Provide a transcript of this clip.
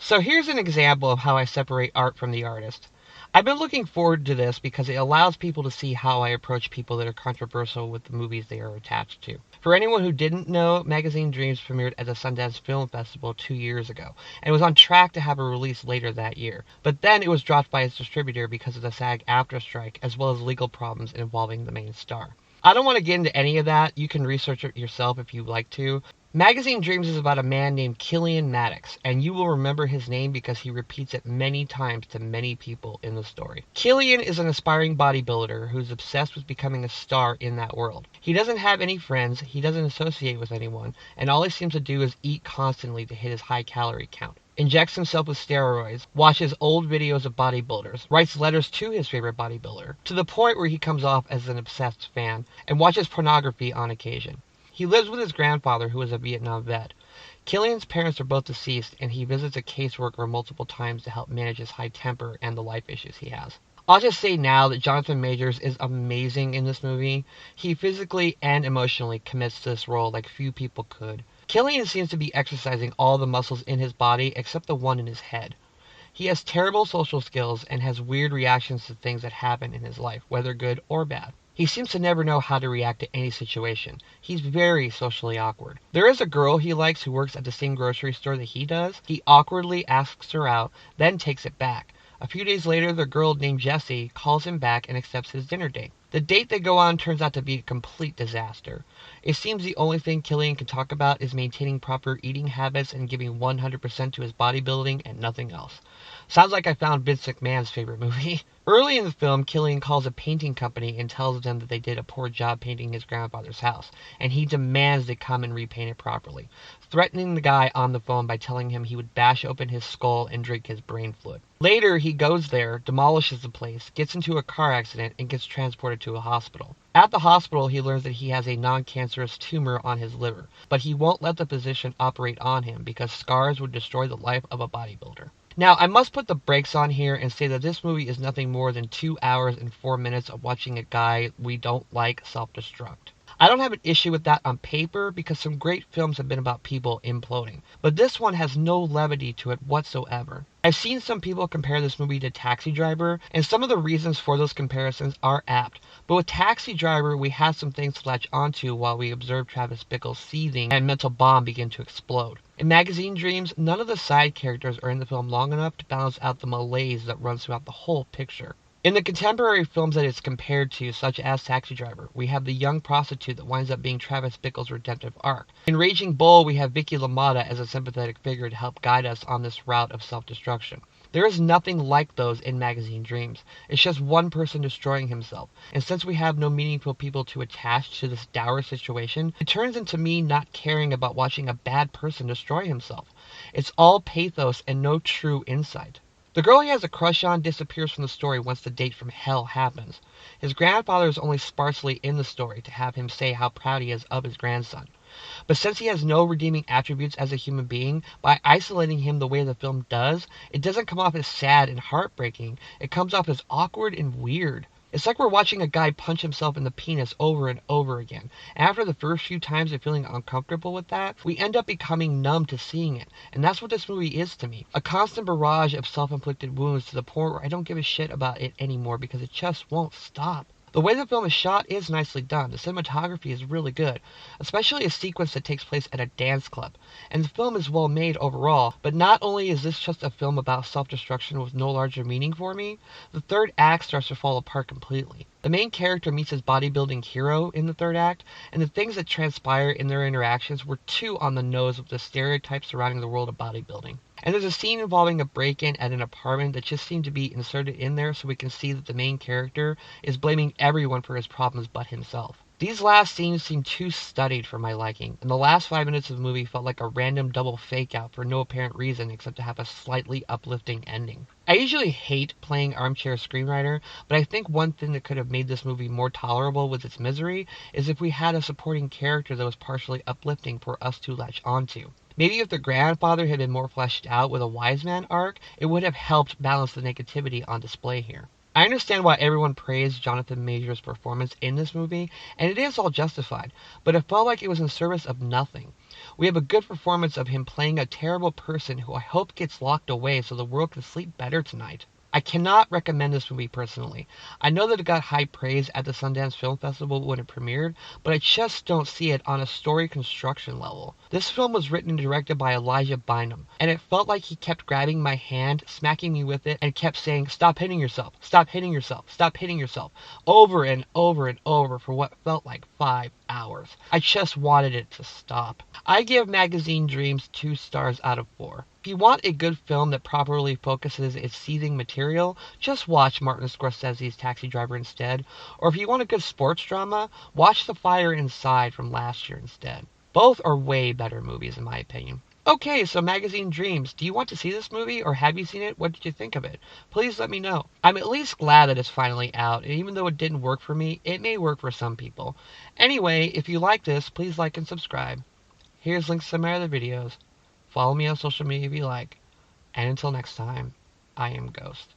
So here's an example of how I separate art from the artist. I've been looking forward to this because it allows people to see how I approach people that are controversial with the movies they are attached to. For anyone who didn't know, Magazine Dreams premiered at the Sundance Film Festival 2 years ago, and was on track to have a release later that year. But then it was dropped by its distributor because of the SAG-AFTRA strike, as well as legal problems involving the main star. I don't want to get into any of that. You can research it yourself if you'd like to. Magazine Dreams is about a man named Killian Maddox, and you will remember his name because he repeats it many times to many people in the story. Killian is an aspiring bodybuilder who's obsessed with becoming a star in that world. He doesn't have any friends, he doesn't associate with anyone, and all he seems to do is eat constantly to hit his high calorie count. Injects himself with steroids, watches old videos of bodybuilders, writes letters to his favorite bodybuilder, to the point where he comes off as an obsessed fan, and watches pornography on occasion. He lives with his grandfather, who is a Vietnam vet. Killian's parents are both deceased, and he visits a caseworker multiple times to help manage his high temper and the life issues he has. I'll just say now that Jonathan Majors is amazing in this movie. He physically and emotionally commits to this role like few people could. Killian seems to be exercising all the muscles in his body except the one in his head. He has terrible social skills and has weird reactions to things that happen in his life, whether good or bad. He seems to never know how to react to any situation. He's very socially awkward. There is a girl he likes who works at the same grocery store that he does. He awkwardly asks her out, then takes it back. A few days later, the girl named Jessie calls him back and accepts his dinner date. The date they go on turns out to be a complete disaster. It seems the only thing Killian can talk about is maintaining proper eating habits and giving 100% to his bodybuilding and nothing else. Sounds like I found Vince McMahon's favorite movie. Early in the film, Killian calls a painting company and tells them that they did a poor job painting his grandfather's house, and he demands they come and repaint it properly, threatening the guy on the phone by telling him he would bash open his skull and drink his brain fluid. Later, he goes there, demolishes the place, gets into a car accident, and gets transported to a hospital. At the hospital, he learns that he has a non-cancerous tumor on his liver, but he won't let the physician operate on him because scars would destroy the life of a bodybuilder. Now, I must put the brakes on here and say that this movie is nothing more than 2 hours and 4 minutes of watching a guy we don't like self-destruct. I don't have an issue with that on paper because some great films have been about people imploding, but this one has no levity to it whatsoever. I've seen some people compare this movie to Taxi Driver, and some of the reasons for those comparisons are apt. But with Taxi Driver, we had some things to latch onto while we observed Travis Bickle's seething and mental bomb begin to explode. In Magazine Dreams, none of the side characters are in the film long enough to balance out the malaise that runs throughout the whole picture. In the contemporary films that it's compared to, such as Taxi Driver, we have the young prostitute that winds up being Travis Bickle's redemptive arc. In Raging Bull, we have Vicky LaMotta as a sympathetic figure to help guide us on this route of self-destruction. There is nothing like those in Magazine Dreams. It's just one person destroying himself. And since we have no meaningful people to attach to this dour situation, it turns into me not caring about watching a bad person destroy himself. It's all pathos and no true insight. The girl he has a crush on disappears from the story once the date from hell happens. His grandfather is only sparsely in the story to have him say how proud he is of his grandson. But since he has no redeeming attributes as a human being, by isolating him the way the film does, it doesn't come off as sad and heartbreaking. It comes off as awkward and weird. It's like we're watching a guy punch himself in the penis over and over again. And after the first few times of feeling uncomfortable with that, we end up becoming numb to seeing it. And that's what this movie is to me. A constant barrage of self-inflicted wounds to the point where I don't give a shit about it anymore because it just won't stop. The way the film is shot is nicely done. The cinematography is really good, especially a sequence that takes place at a dance club. And the film is well made overall, but not only is this just a film about self-destruction with no larger meaning for me, the third act starts to fall apart completely. The main character meets his bodybuilding hero in the third act, and the things that transpire in their interactions were too on the nose with the stereotypes surrounding the world of bodybuilding. And there's a scene involving a break-in at an apartment that just seemed to be inserted in there so we can see that the main character is blaming everyone for his problems but himself. These last scenes seem too studied for my liking, and the last 5 minutes of the movie felt like a random double fake-out for no apparent reason except to have a slightly uplifting ending. I usually hate playing armchair screenwriter, but I think one thing that could have made this movie more tolerable with its misery is if we had a supporting character that was partially uplifting for us to latch onto. Maybe if the grandfather had been more fleshed out with a wise man arc, it would have helped balance the negativity on display here. I understand why everyone praised Jonathan Majors' performance in this movie, and it is all justified, but it felt like it was in service of nothing. We have a good performance of him playing a terrible person who I hope gets locked away so the world can sleep better tonight. I cannot recommend this movie personally. I know that it got high praise at the Sundance Film Festival when it premiered, but I just don't see it on a story construction level. This film was written and directed by Elijah Bynum, and it felt like he kept grabbing my hand, smacking me with it, and kept saying, "Stop hitting yourself, stop hitting yourself, stop hitting yourself," over and over and over for what felt like 5 hours. I just wanted it to stop. I give Magazine Dreams 2 stars out of 4. If you want a good film that properly focuses its seething material, just watch Martin Scorsese's Taxi Driver instead. Or if you want a good sports drama, watch The Fire Inside from last year instead. Both are way better movies in my opinion. Okay, so Magazine Dreams, do you want to see this movie or have you seen it? What did you think of it? Please let me know. I'm at least glad that it's finally out, and even though it didn't work for me, it may work for some people. Anyway, if you like this, please like and subscribe. Here's links to my other videos. Follow me on social media if you like. And until next time, I am Ghost.